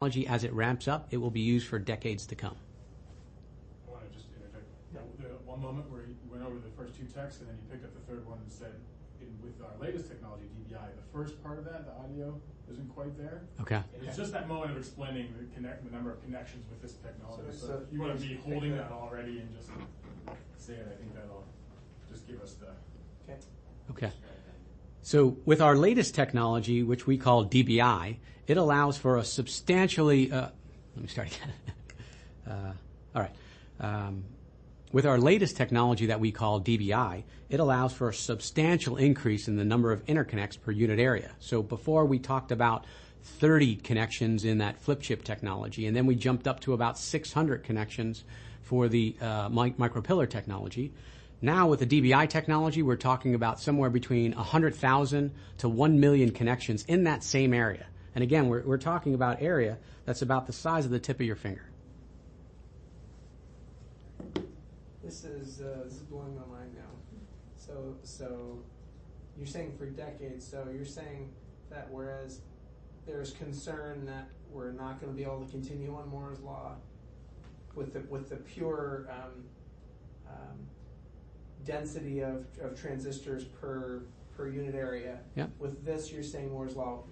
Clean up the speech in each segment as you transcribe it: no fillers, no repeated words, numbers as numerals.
as it ramps up, it will be used for decades to come. I want to just interject. The one moment where you went over the first two texts and then you picked up the third one and said, with our latest technology, DBI, the first part of that, the audio, isn't quite there. Okay. And it's just that moment of explaining the number of connections with this technology. So if you want to be holding that already and just say it, I think that'll just give us the... Okay. So with our latest technology, which we call DBI, it allows for a substantially... let me start again. All right. With our latest technology that we call DBI, it allows for a substantial increase in the number of interconnects per unit area. So before we talked about 30 connections in that flip chip technology, and then we jumped up to about 600 connections for the micropillar technology. Now with the DBI technology, we're talking about somewhere between 100,000 to 1 million connections in that same area. And again, we're talking about area that's about the size of the tip of your finger. This is blowing my mind now. So you're saying for decades. So you're saying that whereas there's concern that we're not going to be able to continue on Moore's law with the pure density of transistors per unit area. Yep. With this, you're saying Moore's law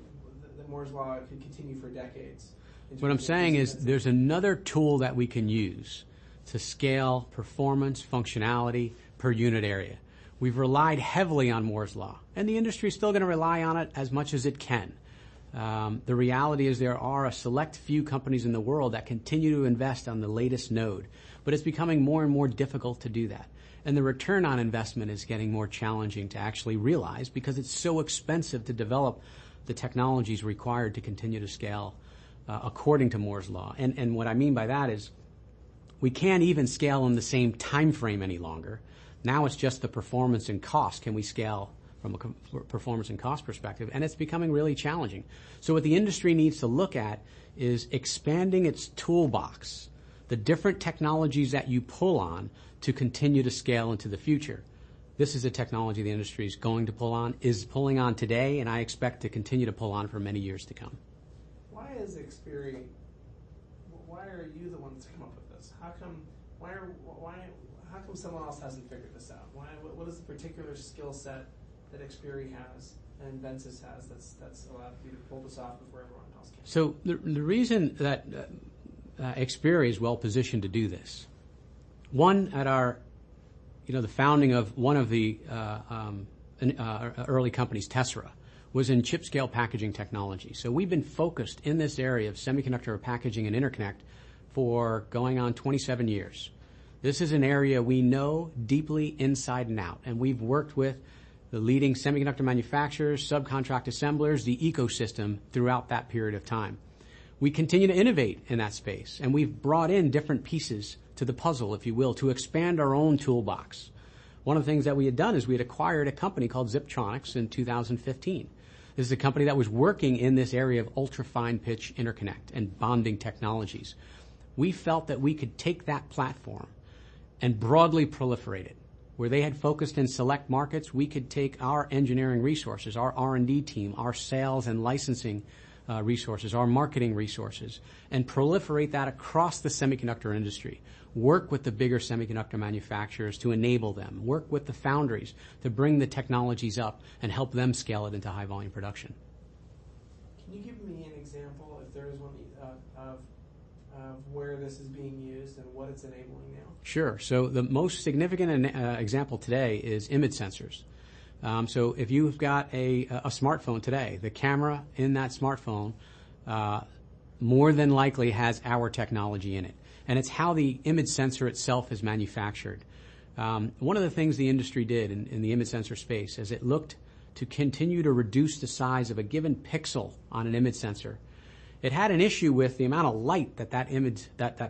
could continue for decades. What I'm saying is there's another tool that we can use to scale performance, functionality per unit area. We've relied heavily on Moore's law, and the industry is still going to rely on it as much as it can. The reality is there are a select few companies in the world that continue to invest on the latest node, but it's becoming more and more difficult to do that. And the return on investment is getting more challenging to actually realize because it's so expensive to develop the technologies required to continue to scale according to Moore's law. And what I mean by that is we can't even scale in the same time frame any longer. Now it's just the performance and cost. Can we scale from a performance and cost perspective? And it's becoming really challenging. So what the industry needs to look at is expanding its toolbox, the different technologies that you pull on to continue to scale into the future. This is a technology the industry is going to pull on, is pulling on today, and I expect to continue to pull on for many years to come. Why are you the ones to come up with this? How come someone else hasn't figured this out? What is the particular skill set that Xperi has and Ventus has that's allowed you to pull this off before everyone else can? So the reason that Xperi is well positioned to do this, one, at our, the founding of one of the early companies, Tessera, was in chip scale packaging technology. So we've been focused in this area of semiconductor packaging and interconnect for going on 27 years. This is an area we know deeply inside and out, and we've worked with the leading semiconductor manufacturers, subcontract assemblers, the ecosystem throughout that period of time. We continue to innovate in that space, and we've brought in different pieces to the puzzle, if you will, to expand our own toolbox. One of the things that we had done is we had acquired a company called Ziptronics in 2015. This is a company that was working in this area of ultra-fine pitch interconnect and bonding technologies. We felt that we could take that platform and broadly proliferate it. Where they had focused in select markets, we could take our engineering resources, our R&D team, our sales and licensing resources, our marketing resources, and proliferate that across the semiconductor industry. Work with the bigger semiconductor manufacturers to enable them. Work with the foundries to bring the technologies up and help them scale it into high volume production. Can you give me an example, if there is one, of where this is being used and what it's enabling now? Sure. So the most significant example today is image sensors. So if you've got a smartphone today, the camera in that smartphone more than likely has our technology in it. And it's how the image sensor itself is manufactured. One of the things the industry did in the image sensor space is it looked to continue to reduce the size of a given pixel on an image sensor. It had an issue with the amount of light that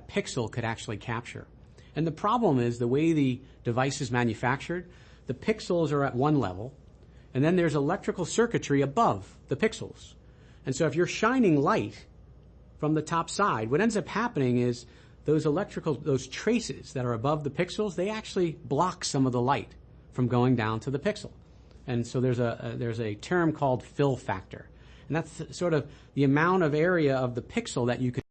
pixel could actually capture. And the problem is the way the device is manufactured, the pixels are at one level, and then there's electrical circuitry above the pixels. And so if you're shining light from the top side, what ends up happening is those traces that are above the pixels, they actually block some of the light from going down to the pixel. And so there's a term called fill factor. And that's sort of the amount of area of the pixel that you could